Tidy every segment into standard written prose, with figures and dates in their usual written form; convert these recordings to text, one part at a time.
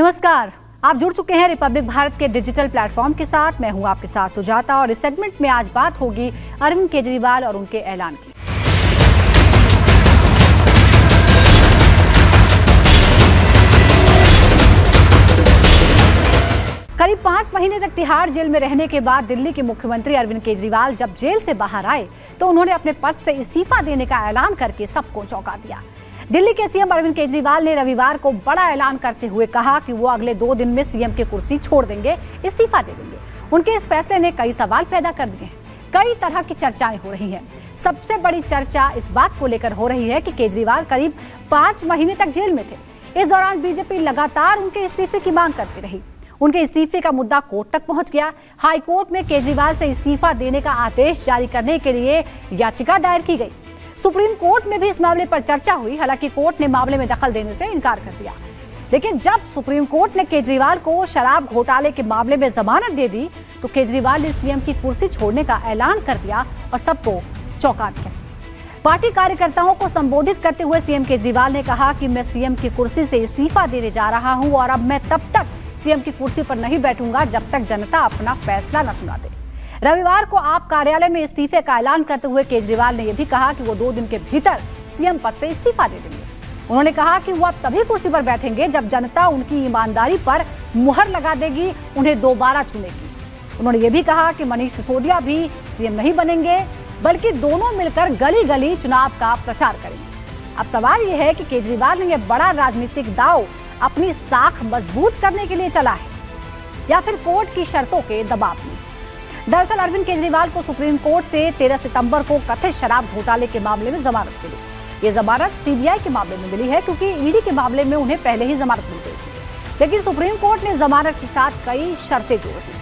नमस्कार, आप जुड़ चुके हैं रिपब्लिक भारत के डिजिटल प्लेटफॉर्म के साथ। मैं हूं आपके साथ सुजाता और इस सेगमेंट में आज बात होगी अरविंद केजरीवाल और उनके ऐलान की। करीब 5 महीने तक तिहाड़ जेल में रहने के बाद दिल्ली के मुख्यमंत्री अरविंद केजरीवाल जब जेल से बाहर आए तो उन्होंने अपने पद से इस्तीफा देने का ऐलान करके सबको चौंका दिया। दिल्ली के सीएम अरविंद केजरीवाल ने रविवार को बड़ा ऐलान करते हुए कहा कि वो अगले 2 दिन में सीएम की कुर्सी छोड़ देंगे, इस्तीफा दे देंगे। उनके इस फैसले ने कई सवाल पैदा कर दिए हैं। कई तरह की चर्चाएं हो रही हैं। सबसे बड़ी चर्चा इस बात को लेकर हो रही है कि केजरीवाल करीब 5 महीने तक जेल में थे। इस दौरान बीजेपी लगातार उनके इस्तीफे की मांग करती रही। उनके इस्तीफे का मुद्दा कोर्ट तक पहुंच गया। हाई कोर्ट में केजरीवाल से इस्तीफा देने का आदेश जारी करने के लिए याचिका दायर की गई। सुप्रीम कोर्ट में भी इस मामले पर चर्चा हुई। हालांकि कोर्ट ने मामले में दखल देने से इनकार कर दिया। लेकिन जब सुप्रीम कोर्ट ने केजरीवाल को शराब घोटाले के मामले में जमानत दे दी तो केजरीवाल ने सीएम की कुर्सी छोड़ने का ऐलान कर दिया और सबको चौंका दिया। पार्टी कार्यकर्ताओं को संबोधित करते हुए सीएम केजरीवाल ने कहा कि मैं सीएम की कुर्सी से इस्तीफा देने जा रहा हूं और अब मैं तब तक सीएम की कुर्सी पर नहीं बैठूंगा जब तक जनता अपना फैसला न सुना दे। रविवार को आप कार्यालय में इस्तीफे का ऐलान करते हुए केजरीवाल ने यह भी कहा कि वो 2 दिन के भीतर सीएम पद से इस्तीफा दे देंगे। उन्होंने कहा कि वो अब तभी कुर्सी पर बैठेंगे जब जनता उनकी ईमानदारी पर मुहर लगा देगी, उन्हें दोबारा चुनेगी। उन्होंने ये भी कहा कि मनीष सिसोदिया भी सीएम नहीं बनेंगे, बल्कि दोनों मिलकर गली गली चुनाव का प्रचार करेंगे। अब सवाल ये है कि केजरीवाल ने यह बड़ा राजनीतिक दांव अपनी साख मजबूत करने के लिए चला है या फिर कोर्ट की शर्तों के दबाव में। दरअसल अरविंद केजरीवाल को सुप्रीम कोर्ट से 13 सितंबर को कथित शराब घोटाले के मामले में जमानत मिली। ये जमानत सीबीआई के मामले में मिली है क्योंकि ईडी के मामले में उन्हें पहले ही जमानत मिल गई थी। लेकिन सुप्रीम कोर्ट ने जमानत के साथ कई शर्तें जोड़ दी।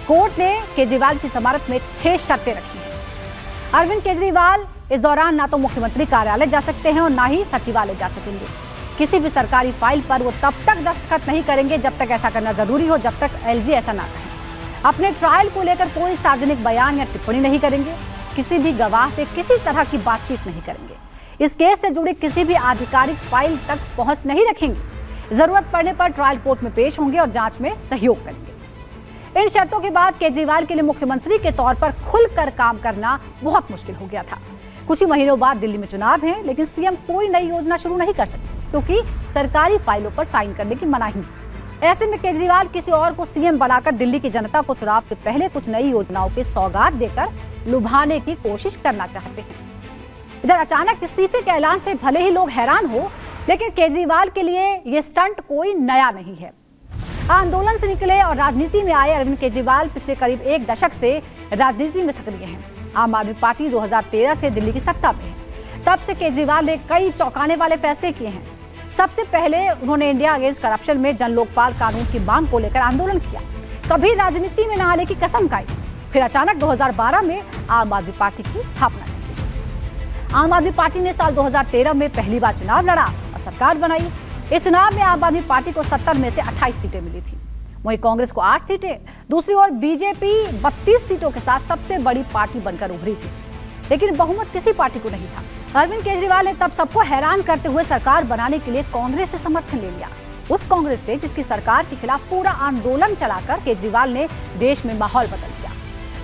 कोर्ट ने केजरीवाल की जमानत में 6 शर्तें रखी हैं। अरविंद केजरीवाल इस दौरान ना तो मुख्यमंत्री कार्यालय जा सकते हैं और ना ही सचिवालय जा सकेंगे। किसी भी सरकारी फाइल पर वो तब तक दस्तखत नहीं करेंगे जब तक ऐसा करना जरूरी हो, जब तक एलजी ऐसा ना कहे। अपने ट्रायल को लेकर कोई सार्वजनिक बयान या टिप्पणी नहीं करेंगे। किसी भी गवाह से किसी तरह की बातचीत नहीं करेंगे। इस केस से जुड़ी किसी भी आधिकारिक फाइल तक पहुंच नहीं रखेंगे। जरूरत पड़ने पर ट्रायल कोर्ट में पेश होंगे और जांच में सहयोग करेंगे। इन शर्तों के बाद केजरीवाल के लिए मुख्यमंत्री के तौर पर खुलकर काम करना बहुत मुश्किल हो गया था। कुछ ही महीनों बाद दिल्ली में चुनाव है, लेकिन सीएम कोई नई योजना शुरू नहीं कर सकते क्योंकि सरकारी फाइलों पर साइन करने की मनाही। ऐसे में केजरीवाल किसी और को सीएम बनाकर दिल्ली की जनता को चुनाव से पहले कुछ नई योजनाओं की सौगात देकर लुभाने की कोशिश करना चाहते हैं। इधर अचानक इस्तीफे के ऐलान से भले ही लोग हैरान हो, लेकिन केजरीवाल के लिए ये स्टंट कोई नया नहीं है। आंदोलन से निकले और राजनीति में आए अरविंद केजरीवाल पिछले करीब 1 दशक से राजनीति में सक्रिय हैं। आम आदमी पार्टी 2013 से दिल्ली की सत्ता में है। तब से केजरीवाल ने कई चौंकाने वाले फैसले किए हैं। सबसे पहले उन्होंने इंडिया अगेंस्ट करप्शन में जन लोकपाल कानून की मांग को लेकर आंदोलन किया। कभी राजनीति में न आने की कसम खाई। फिर अचानक 2012 में आम आदमी पार्टी की स्थापना कर दी। आम आदमी पार्टी ने साल 2013 में पहली बार चुनाव लड़ा और सरकार बनाई। इस चुनाव में आम आदमी पार्टी को 70 में से 28 सीटें मिली थी। वहीं कांग्रेस को 8 सीटें, दूसरी ओर बीजेपी 32 सीटों के साथ सबसे बड़ी पार्टी बनकर उभरी थी। लेकिन बहुमत किसी पार्टी को नहीं था। अरविंद केजरीवाल ने तब सबको हैरान करते हुए सरकार बनाने के लिए कांग्रेस से समर्थन ले लिया। उस कांग्रेस से जिसकी सरकार के खिलाफ पूरा आंदोलन चलाकर केजरीवाल ने देश में माहौल बदल दिया।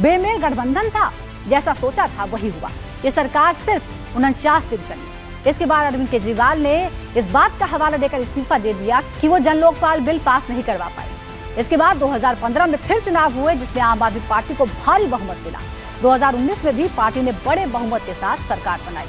बेमेल गठबंधन था, जैसा सोचा था वही हुआ। ये सरकार सिर्फ 49 दिन चली। इसके बाद अरविंद केजरीवाल ने इस बात का हवाला देकर इस्तीफा दे दिया कि वो जन लोकपाल बिल पास नहीं करवा पाए। इसके बाद 2015 में फिर चुनाव हुए जिसमें आम आदमी पार्टी को भारी बहुमत मिला। 2019 में भी पार्टी ने बड़े बहुमत के साथ सरकार बनाई।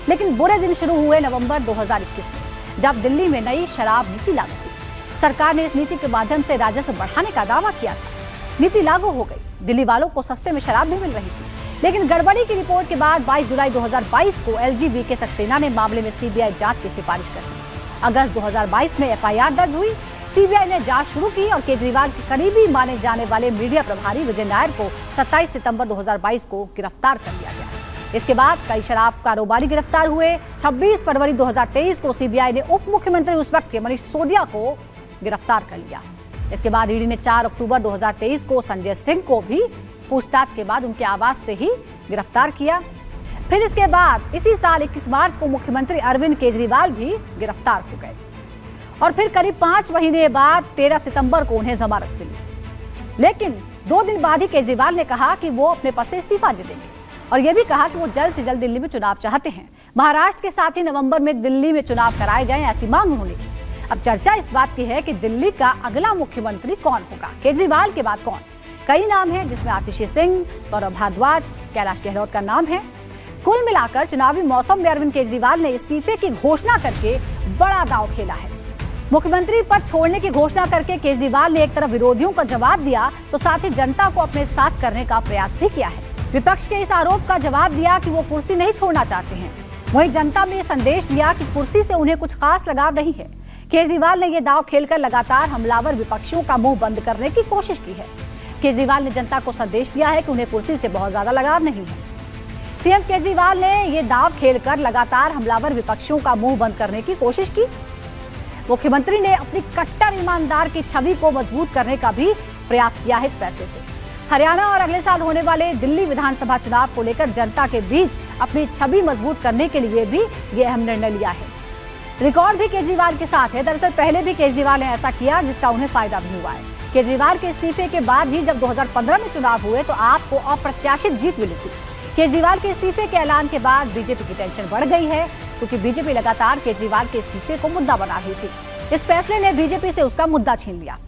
लेकिन बुरे दिन शुरू हुए नवंबर 2021 में, जब दिल्ली में नई शराब नीति लागू हुई। सरकार ने इस नीति के माध्यम से राजस्व बढ़ाने का दावा किया था। नीति लागू हो गई। दिल्ली वालों को सस्ते में शराब भी मिल रही थी। लेकिन गड़बड़ी की रिपोर्ट के बाद 22 जुलाई 2022 को एलजी सक्सेना ने मामले में सीबीआई जांच की सिफारिश कर दी। अगस्त 2022 में एफआईआर दर्ज हुई। सीबीआई ने जांच शुरू की और केजरीवाल के करीबी माने जाने वाले मीडिया प्रभारी विजय नायर को 27 सितंबर 2022 को गिरफ्तार कर लिया गया। इसके बाद कई शराब कारोबारी गिरफ्तार हुए। 26 फरवरी 2023 को सीबीआई ने उप मुख्यमंत्री उस वक्त के मनीष सिसोदिया को गिरफ्तार कर लिया। इसके बाद ईडी ने 4 अक्टूबर 2023 को संजय सिंह को भी पूछताछ के बाद उनके आवास से ही गिरफ्तार किया। फिर इसके बाद इसी साल 21 मार्च को मुख्यमंत्री अरविंद केजरीवाल भी गिरफ्तार हो गए। और फिर करीब 5 महीने बाद 13 सितंबर को उन्हें जमानत मिली। लेकिन 2 दिन बाद ही केजरीवाल ने कहा कि वो अपने पद से इस्तीफा दे देंगे और यह भी कहा कि वो जल्द से जल्द दिल्ली में चुनाव चाहते हैं। महाराष्ट्र के साथ ही नवंबर में दिल्ली में चुनाव कराए जाएं, ऐसी मांग उन्होंने की। अब चर्चा इस बात की है कि दिल्ली का अगला मुख्यमंत्री कौन होगा, केजरीवाल के बाद कौन। कई नाम हैं जिसमें आतिशी सिंह, सौरभ भारद्वाज, कैलाश गहलोत का नाम है। कुल मिलाकर चुनावी मौसम में अरविंद केजरीवाल ने इस्तीफे की घोषणा करके बड़ा दांव खेला है। मुख्यमंत्री पद छोड़ने की घोषणा करके केजरीवाल ने एक तरफ विरोधियों का जवाब दिया तो साथ ही जनता को अपने साथ करने का प्रयास भी किया है। विपक्ष के इस आरोप का जवाब दिया कि वो कुर्सी नहीं छोड़ना चाहते हैं। वहीं जनता में ये संदेश दिया कि कुर्सी से उन्हें कुछ खास लगाव नहीं है। केजरीवाल ने यह दांव खेलकर लगातार हमलावर विपक्षियों का मुंह बंद करने की कोशिश की है। केजरीवाल ने जनता को संदेश दिया है कि उन्हें कुर्सी से बहुत ज्यादा लगाव नहीं है। सीएम केजरीवाल ने यह दांव खेलकर लगातार हमलावर विपक्षियों का मुंह बंद करने की कोशिश की। मुख्यमंत्री ने अपनी कट्टर ईमानदार की छवि को मजबूत करने का भी प्रयास किया है इस फैसले से। हरियाणा और अगले साल होने वाले दिल्ली विधानसभा चुनाव को लेकर जनता के बीच अपनी छवि मजबूत करने के लिए भी ये अहम निर्णय लिया है। रिकॉर्ड भी केजरीवाल के साथ है। दरअसल पहले भी केजरीवाल ने ऐसा किया जिसका उन्हें फायदा भी हुआ है। केजरीवाल के इस्तीफे के बाद ही जब 2015 में चुनाव हुए तो आपको अप्रत्याशित जीत मिली थी। केजरीवाल के इस्तीफे के ऐलान के बाद बीजेपी की टेंशन बढ़ गई है क्योंकि बीजेपी लगातार केजरीवाल के इस्तीफे को मुद्दा बना रही थी। इस फैसले ने बीजेपी से उसका मुद्दा छीन लिया।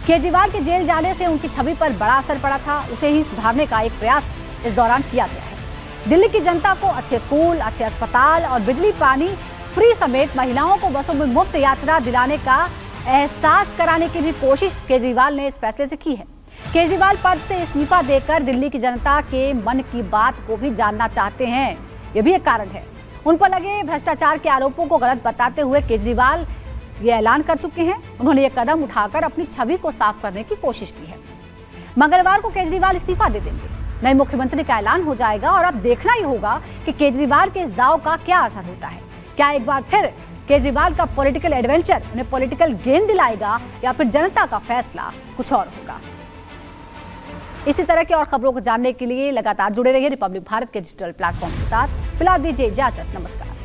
केजरीवाल के जेल जाने से उनकी छवि पर बड़ा असर पड़ा था। उसे ही सुधारने का एक प्रयास इस दौरान किया गया है। दिल्ली की जनता को अच्छे स्कूल, अच्छे अस्पताल और बिजली पानी फ्री समेत महिलाओं को बसों में मुफ्त यात्रा दिलाने का एहसास कराने की भी कोशिश केजरीवाल ने इस फैसले से की है। केजरीवाल पद से इस्तीफा देकर दिल्ली की जनता के मन की बात को भी जानना चाहते हैं। यह भी एक कारण है। उन पर लगे भ्रष्टाचार के आरोपों को गलत बताते हुए केजरीवाल ये ऐलान कर चुके हैं। उन्होंने ये कदम उठाकर अपनी छवि को साफ करने की कोशिश की है। मंगलवार को केजरीवाल इस्तीफा दे देंगे, नए मुख्यमंत्री का ऐलान हो जाएगा और अब देखना ही होगा कि केजरीवाल के इस दाव का क्या असर होता है। क्या एक बार फिर केजरीवाल का पॉलिटिकल एडवेंचर उन्हें पॉलिटिकल गेन दिलाएगा या फिर जनता का फैसला कुछ और होगा। इसी तरह की और खबरों को जानने के लिए लगातार जुड़े रहिए रिपब्लिक भारत के डिजिटल प्लेटफॉर्म के साथ। फिलहाल दीजिए इजाजत, नमस्कार।